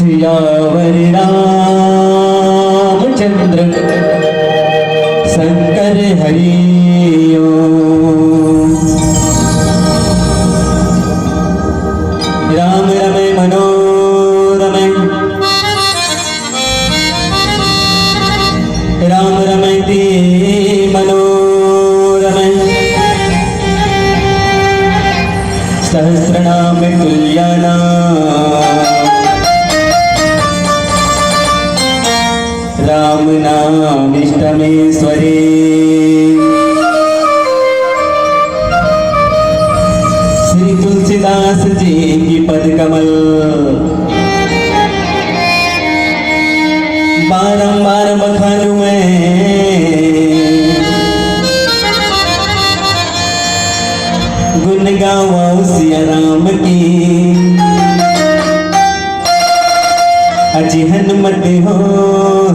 सियावर रामचंद्र शंकर हरि ओम। राम रमे मनोरमे राम रमैति मनोरमे सहस्रनाम तुल्यनाम राम नाम इष्टमेश्वरी। श्री तुलसीदास जी की पद कमल बारंबार बखानू में गुण गाऊं सिया राम की। अजी हनुमत हो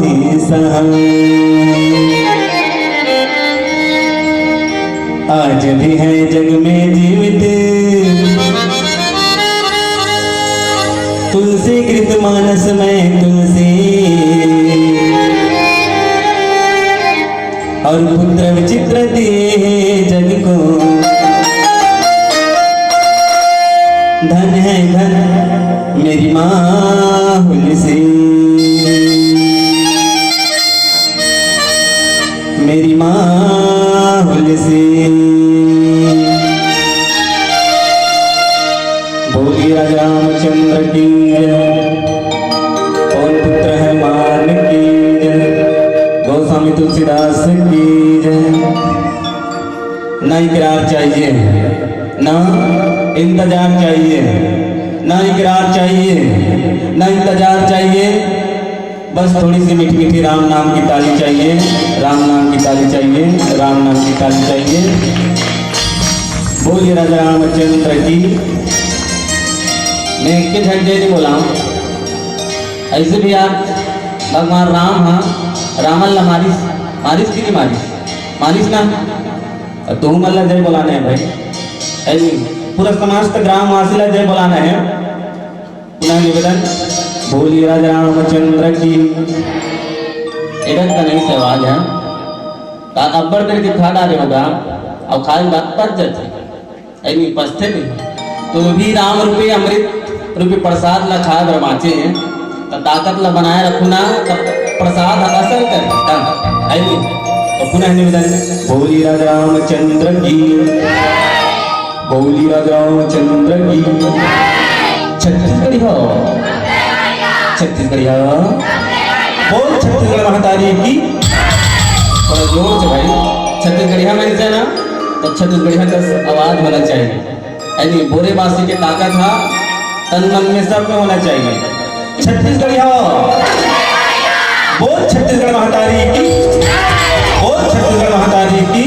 ही सहाय आज भी है जग में जीवित तुलसी कृत मानस में तुलसी और पुत्र विचित्र दिए जग को। धन है धन मेरी माँ तुलसी मेरी माँ तुलसी। बोलिए राजा रामचंद्र की जय। कौन पुत्र है मान की जय। गोस्वामी तुलसीदास की जय। ना इकरार चाहिए ना इंतजार चाहिए ना इकरार चाहिए ना इंतजार चाहिए बस थोड़ी सी मीठी मीठी राम नाम की ताली चाहिए। राम नाम की ताली चाहिए राम नाम की ताली चाहिए। बोलिए राजा रामचंद्र की। मैं एक के झंडे नहीं बोला हूँ ऐसे भी आप भगवान राम हाँ रामल ला मारिस मारिस की नहीं मारिस मारिस ना तू मल्ला जय बोलाना है भाई ऐसी पूरा समाज तक ग्रामवासी ला जय बोलाना है। पुनः निवेदन बोलिए राजा रामचंद्र की। इधर का नहीं सवाल है अब्बर करके खा डाले होगा और खाली बात पच जाते ऐसी पस्ते नहीं तो भी राम रूपी अमृत रूपी प्रसाद ला खा ब्रह्माचे हैं तो ताकत ला बनाए रखो ना तब प्रसाद असर करे ऐसी। तो पुनः निवेदन बोलिए राजा रामचंद्र की। बोली राजा रामचंद्र की। छत्तीसगढ़ी हो छत्तीसगढ़ी हो बोल छत्तीसगढ़ महातारी की। थोड़ा जोर से भाई छत्तीसगढ़िया में ना तो छत्तीसगढ़िया का आवाज होना चाहिए यानी बोरे बासी के ताकत था तन मन में सब में होना चाहिए। छत्तीसगढ़िया बोल छत्तीसगढ़ महातारी की। बोल छत्तीसगढ़ महातारी की।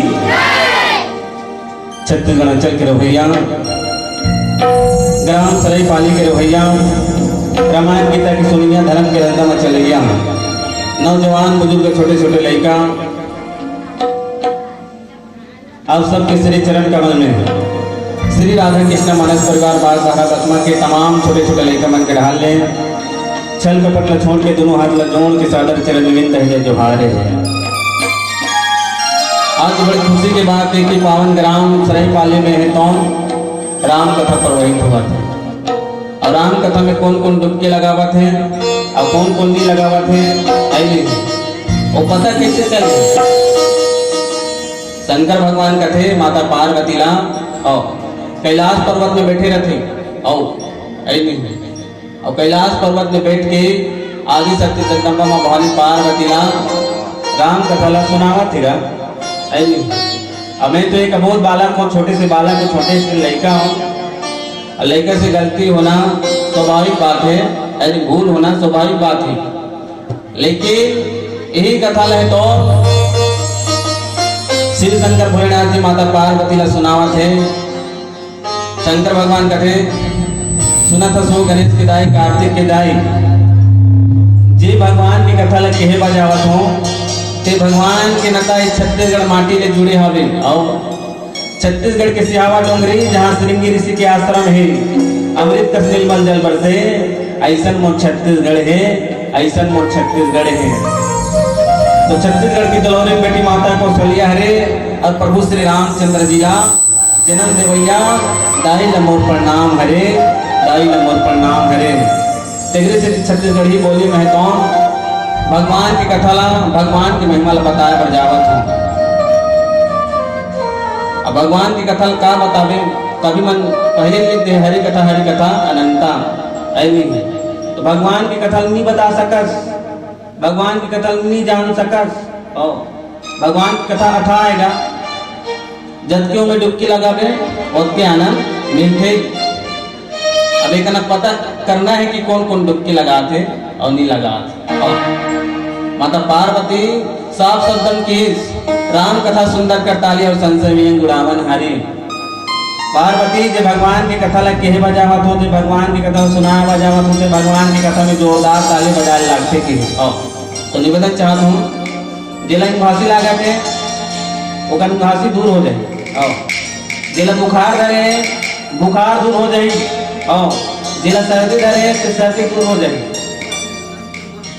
छत्तीसगढ़ अंचल के रवैया ग्राम सरायपाली के रवैया रामायण गीता की सुनिया धर्म के रंगा में चलैया नौजवान बुजुर्ग छोटे छोटे लड़का आप सबके श्री चरण कमल में श्री राधा कृष्ण मानस परिवार बाल सहारा बसमा के तमाम छोटे छोटे लड़का मन के ढाल ले छल कपट ल छोड़ के दोनों हाथ ल जोड़ के सादर चरण में तहले जोहारे है। आज बड़ी खुशी की बात है कि पावन ग्राम सरायपाली में है तो राम कथा प्रवाहित हुआ था और राम कथा में कौन कौन डुबके लगावा थे और कौन कौन नहीं लगावा थे आइए वो पता कैसे चले। शंकर भगवान कथे माता पार्वती ला और कैलाश पर्वत में बैठे रहते और कैलाश पर्वत में बैठ के आदि शक्ति जगदम्बा माँ भवानी पार्वती ला राम कथा ला सुनावा थी अब मैं तो एक अबोध बालक हूँ छोटे से बालक हूँ छोटे से लड़का हूँ लड़का से गलती होना स्वाभाविक बात है यानी भूल होना स्वाभाविक बात है लेकिन यही कथा है तो श्री शंकर भोलेनाथ जी माता पार्वती ला सुनावत है। शंकर भगवान कथे सुना था सो गणेश के दाई कार्तिक के दाई जी भगवान की कथा ला कहे बजावत हो ते भगवान के नता छत्तीसगढ़ माटी ले जुड़े हवे और छत्तीसगढ़ के सिहावा डोंगरी जहाँ श्रृंगी ऋषि के आश्रम है अमृत कस निर्मल जल बरसे ऐसन मोर छत्तीसगढ़ है, ऐसन मोर छत्तीसगढ़ है। तो छत्तीसगढ़ की दुल्हन बेटी माता कौशल्या हरे और प्रभु श्री रामचंद्र जी का जन्म देवैया दाई लमोर प्रणाम हरे, दाई लमोर प्रणाम हरे। तेगरे से छत्तीसगढ़ी बोली में तो भगवान की कथा ला, भगवान की महिमा ला बताया पर जावत हूँ। अब भगवान की कथा का बतावे, कभी मन पहले लिख दे हरि कथा अनंता ऐनी है। तो भगवान की कथा नहीं बता सकस, भगवान की कथा नहीं जान सकस। और भगवान की कथा अथा आएगा जदकियों में डुबकी लगावे और के आनंद मिलते। अब एक पता करना है कि कौन कौन डुबकी लगाते और नहीं लगाते। और माता पार्वती साफ शब्दन की राम कथा सुंदर करताली और संशय में गुड़ावन हरे। पार्वती जो भगवान की कथा लग के बजावत हो, जो भगवान की कथा सुना बजावत हो, भगवान की कथा में जोरदार ताली बजाए लागते की। तो निवेदन चाहता हूँ जिला घासी लागा के ओकर घासी दूर हो जाए, और जिला बुखार धरे बुखार दूर हो जाए, और जिला सर्दी धरे तो सर्दी दूर हो जाए।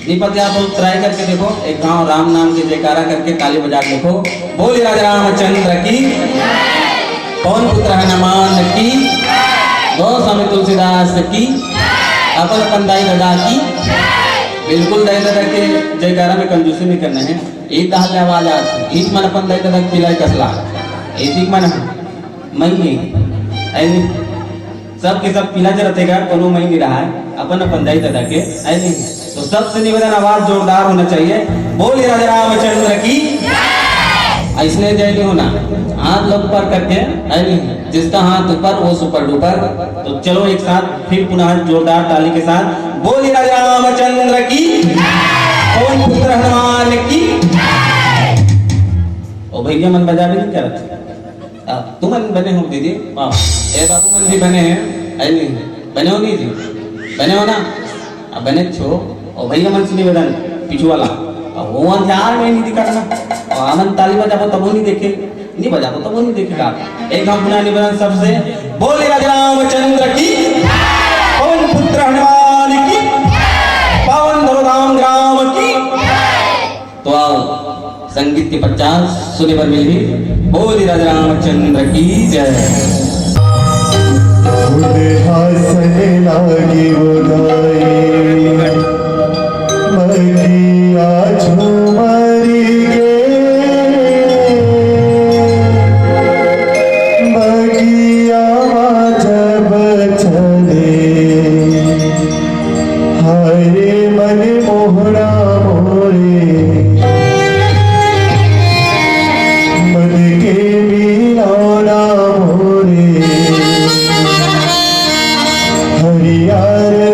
दीपक आप लोग ट्राई करके देखो, एक गांव राम नाम की जयकारा करके ताली बजा के देखो। बोली राजा रामचंद्र की, पवन पुत्र हनुमान की, गौस्वामी तुलसीदास की, अपन अपन दाई दादा की। बिल्कुल दाई दादा के जयकारा में कंजूसी नहीं करना है। एक दहल आवाज आती एक मन अपन दाई दादा पिलाई कसला एक मन मई ऐनी सब के सब पिला जरतेगा कोनो मई नहीं रहा है अपन अपन दाई दादा के ऐनी। तो सबसे निवेदन आवाज जोरदार होना चाहिए। बोलिए राजा रामचंद्र की। ऐसने जय नहीं होना, हाथ लोग ऊपर करके ऐनी, जिसका हाथ ऊपर वो सुपर डुपर। तो चलो एक साथ फिर पुनः जोरदार ताली के साथ बोलिए राजा रामचंद्र की, पवन पुत्र हनुमान की। ओ भैया मन बजा भी नहीं करते, तुम मन बने हो दीदी, ए बाबू मन भी बने हैं ऐनी, बने हो नहीं जी, बने हो ना, अब बने छो। और भैया मन से निवेदन पिछू वाला वो ध्यान में नहीं दिखाना, और आनंद ताली बजाबो तब वो नहीं देखे, नहीं बजाबो तब वो नहीं देखेगा। एक हम पुनः निवेदन सबसे बोले राजा रामचंद्र की, पवन पुत्र हनुमान की, पावन धरोधाम ग्राम की। तो आओ संगीत के 50 सुने पर मिली। बोले राजा रामचंद्र की जय। हंसने लगी उदाई मरिया झूमरी बगिया जब चले हरे मन मोहरा मोरे मन के बिना मोरे हरियार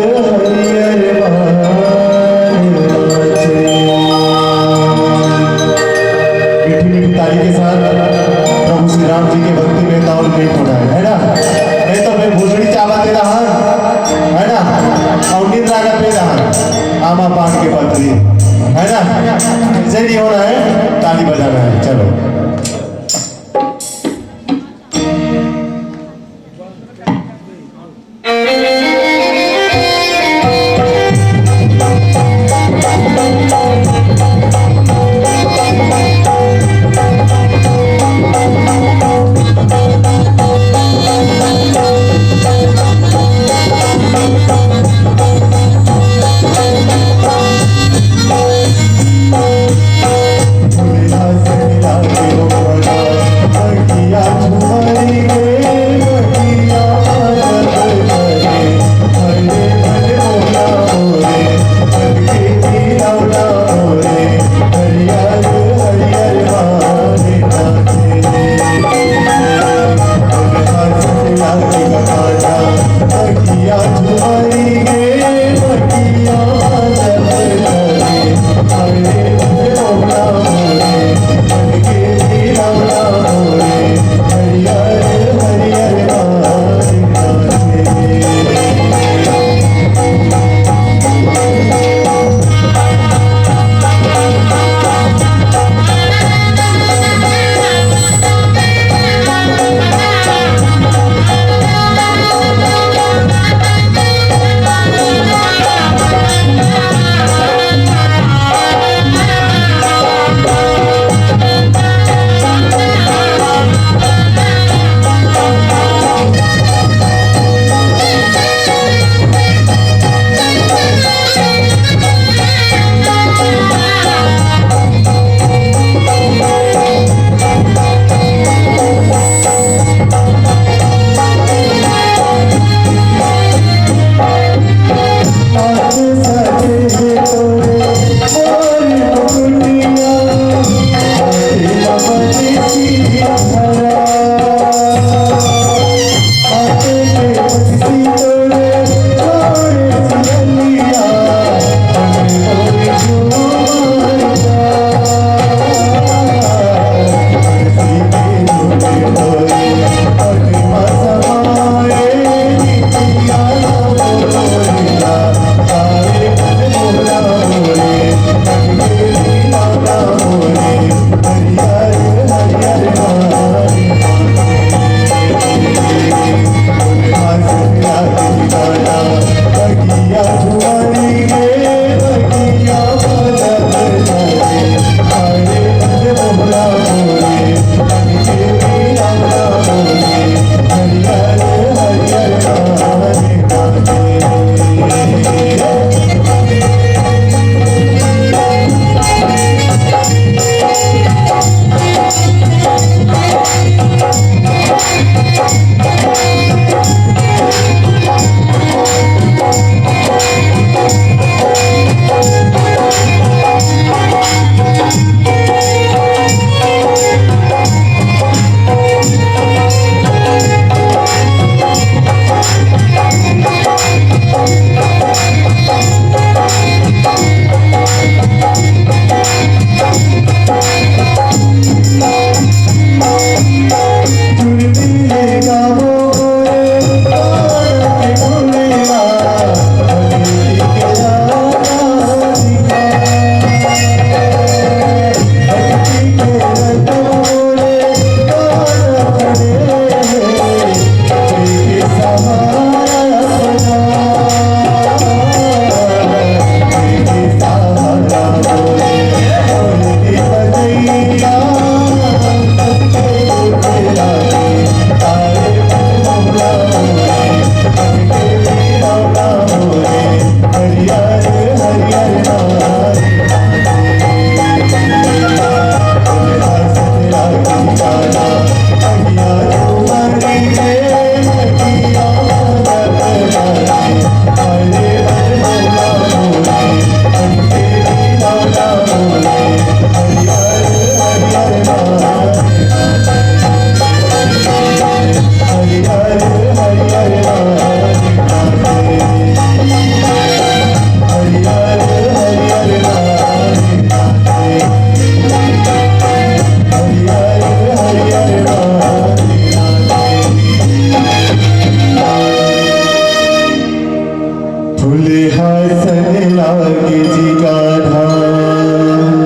लागे जी का धाम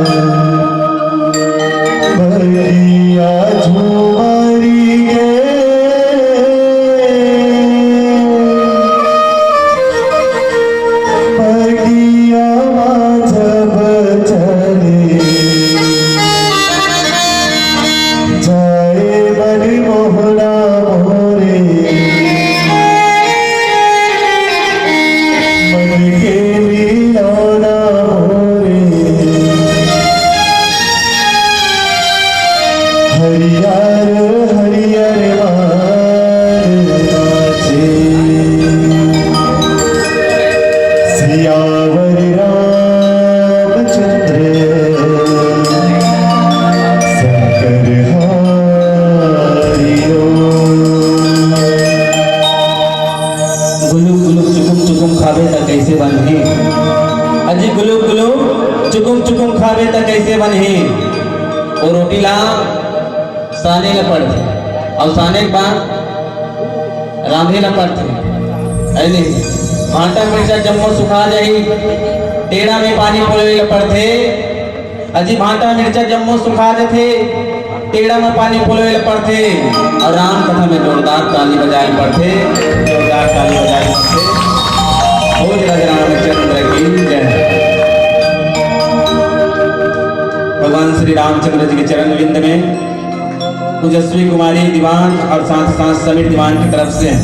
बगिया झुमारी गे बगिया जब चले जाए मन मोहरा मोरे मन के मिलाना मोरे हरियर हरियर मान नाचे सियावर रामचंद्र शंकर हरिओ गुलुक गुलुक चुकुम चुकुम खावे त कैसे बनही अजी गुलुक गुलुक चुकुम चुकुम खावे त कैसे बनही वो रोटी ला साने ला पड़थे और साने के बाद रांधे ला पड़थे ऐने भांटा मिर्चा जम्मो सुखा जाही टेढ़ा में पानी पोले ला पड़थे अजी भांटा मिर्चा जम्मो सुखा जाथे टेढ़ा में पानी पोले ला पड़थे और राम कथा में जोरदार ताली बजाए पड़थे जोरदार ताली बजाए पड़थे हो जय रामचंद्र की जय भगवान श्री रामचंद्र जी के चरण विंद में तेजस्वी कुमारी दीवान और साथ साथ समीर दीवान की तरफ से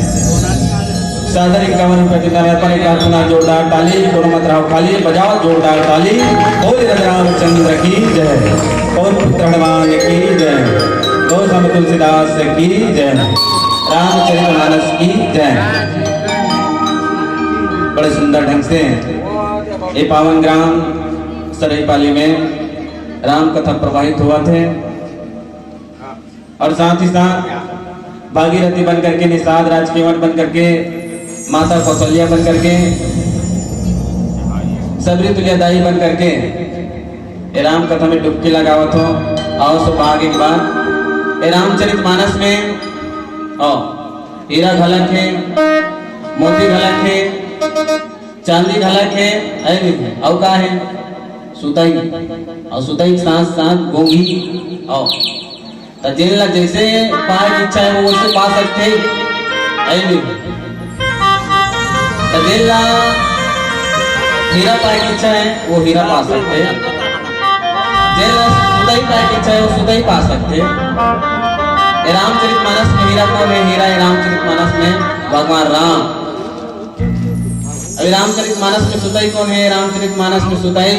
सादर 51 रुपए की पर एक पुनः जोरदार ताली दोनों मत रहो खाली बजाओ जोरदार ताली बोल रामचंद्र की जय और पुत्र हनुमान की जय गौ सम तुलसीदास की जय रामचरितमानस की जय। बड़े सुंदर ढंग से ये पावन ग्राम सरायपाली में राम कथा प्रवाहित हुआ थे और साथ ही साथ भागीरथी बन करके निषाद राजकेवट बन करके माता कौशल्या बन करके सबरी तुल्यदाई बन करके ये राम कथा में डुबकी लगावत हो और सो आगे के बाद ये रामचरित मानस में हीरा घलक है मोती घलक है चांदी घलक है और का है सुताई और सुताई के साथ साथ गोंगी और तो जिन ला जैसे पाए की इच्छा है वो वैसे पा सकते हैं तो जिन ला हीरा पाए की इच्छा है वो हीरा पा सकते हैं जिन ला सुताई पाए की इच्छा है वो सुताई पा सकते हैं। रामचरित मानस में हीरा कौन है? हीरा है रामचरित मानस में भगवान राम। अभी रामचरित मानस में सुताई कौन है? रामचरित मानस में सुताई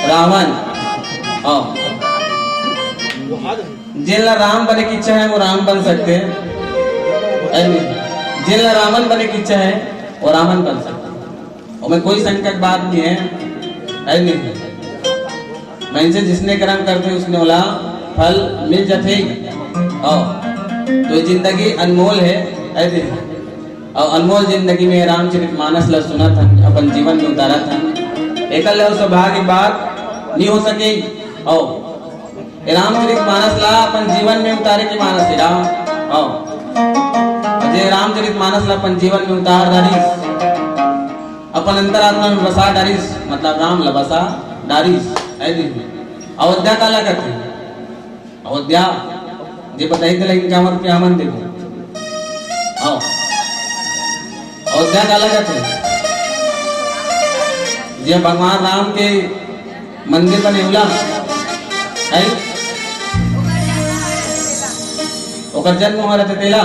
रावण। जिनला राम बने की इच्छा है वो राम बन सकते हैं, जिनला रावण बने की इच्छा है वो रावण बन सकते हैं। और मैं कोई संकट बात नहीं है नहीं, मैं इनसे जिसने कर्म करते उसने बोला फल मिल जाते। तो जिंदगी अनमोल है ऐसे, और अनमोल जिंदगी में रामचरित मानस ला सुना था, अपन जीवन में उतारा था। एकल सौभाग्य बात नहीं हो सके और रामचरित मानस ला अपन जीवन में उतारे के मानस है राम। अजय रामचरित मानस ला अपन जीवन में उतार डारिस, अपन अंतरात्मा में बसा डारिस, मतलब राम ला बसा डारिस। अयोध्या का लागत है अयोध्या जे बताई थे लेकिन क्या मत पे हमन देखो अयोध्या का लागत है जे भगवान राम के मंदिर बने उला है ओकर जन्म हो रहा था तेला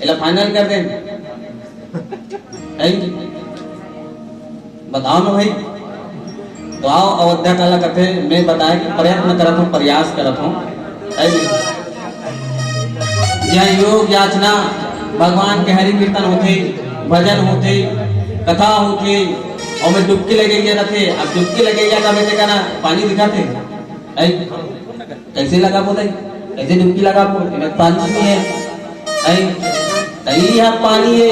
एला फाइनल कर दे बताओ ना भाई। तो आओ अयोध्या काला कथे मैं बताया कि प्रयत्न करत हूँ, प्रयास करत हूँ। यह योग याचना भगवान के हरि कीर्तन होते, भजन होते, कथा होते, और मैं डुबकी लगेगी रखे। अब डुबकी लगेगा का मैं कहना पानी दिखाते कैसे लगा बोले कैसे डुबकी लगा बोले पानी नहीं है तही है पानी है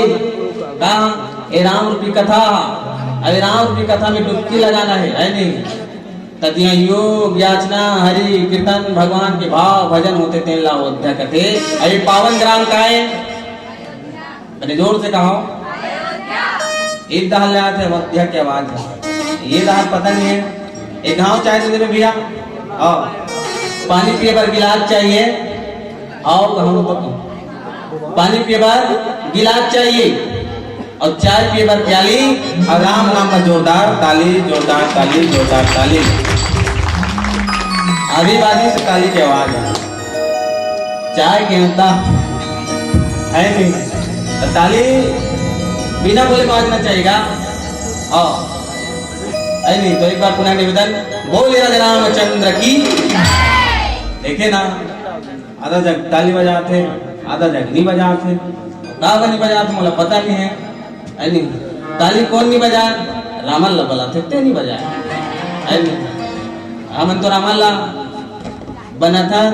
कहा ए राम रूपी कथा। अरे राम रूपी कथा में डुबकी लगाना है नहीं तदिया योग याचना हरि कीर्तन भगवान के भाव भजन होते थे अयोध्या कथे। अरे पावन ग्राम का है मैंने जोर से कहा एक दहाल ले आते अयोध्या की आवाज है। ये दहाल पता नहीं है। एक गाँव चाय तो दे भैया, आओ पानी पिए पर गिलास चाहिए। आओ कहूँ तो पानी पिए पर गिलास चाहिए और चाय पिए पर प्याली और राम नाम का जोरदार ताली, जोरदार ताली, जोरदार ताली। अभी बाजी से ताली की आवाज है। चाय के अंता है नहीं तो ताली बिना बोले बाजना चाहिएगा। है नहीं तो एक बार पुनः निवेदन, बोले राजा रामचंद्र की। देखे ना आधा जग ताली बजाते, आधा जग नहीं बजाते। दावा नहीं बजाते, मुझे पता नहीं है। नहीं ताली कौन नहीं बजा? रामल्ला बजाते थे, नहीं बजाया। हमन तो रामल्ला बनथन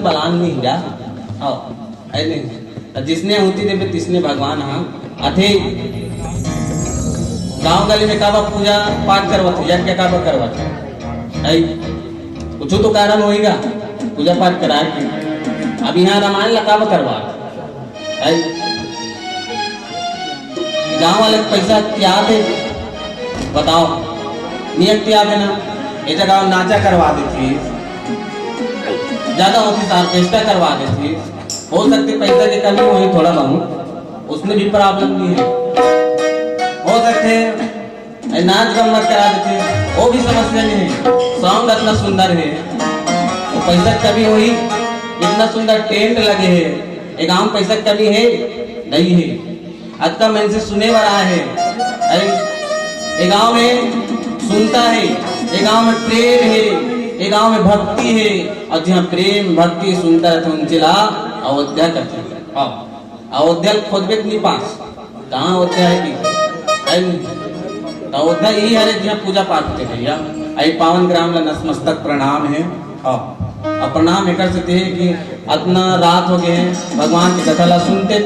बलान नहीं जा। नहीं जिसने होती थे तिसने भगवान हाँ अथे गांव गली में काबा पूजा पाठ करवाते, यज्ञ काबा करवाते। कुछ तो कारण होएगा पूजा पाठ करा के। अब यहाँ रामायण लकाबा करवा गांव वाले पैसा क्या थे बताओ, नियत क्या देना। ये जगह नाचा करवा देती, ज्यादा होती तो ऑर्केस्ट्रा करवा देती। हो सकती पैसा की कमी हुई थोड़ा बहुत, उसमें भी प्रॉब्लम नहीं है। हो सकते नाच गम्मत करा देते, वो भी समस्या नहीं है। सॉन्ग इतना सुंदर है तो पैसा कमी हुई, इतना सुंदर टेंट लगे है। ये गाँव पैसा कमी है नहीं है। आज का मैंने से सुने वाला है, ये गांव में सुनता है, ये गांव में प्रेम है, ये गांव में भक्ति है। और जहाँ प्रेम भक्ति सुनता है तो उनसे ला अयोध्या करते हैं। अयोध्या खोजबे नहीं पास कहाँ अयोध्या है कि अयोध्या यही है जहाँ पूजा पाठ होते भैया। आई पावन ग्राम ला नतमस्तक प्रणाम है। और प्रणाम एक कि इतना रात हो गए हैं, भगवान की कथा ला सुनते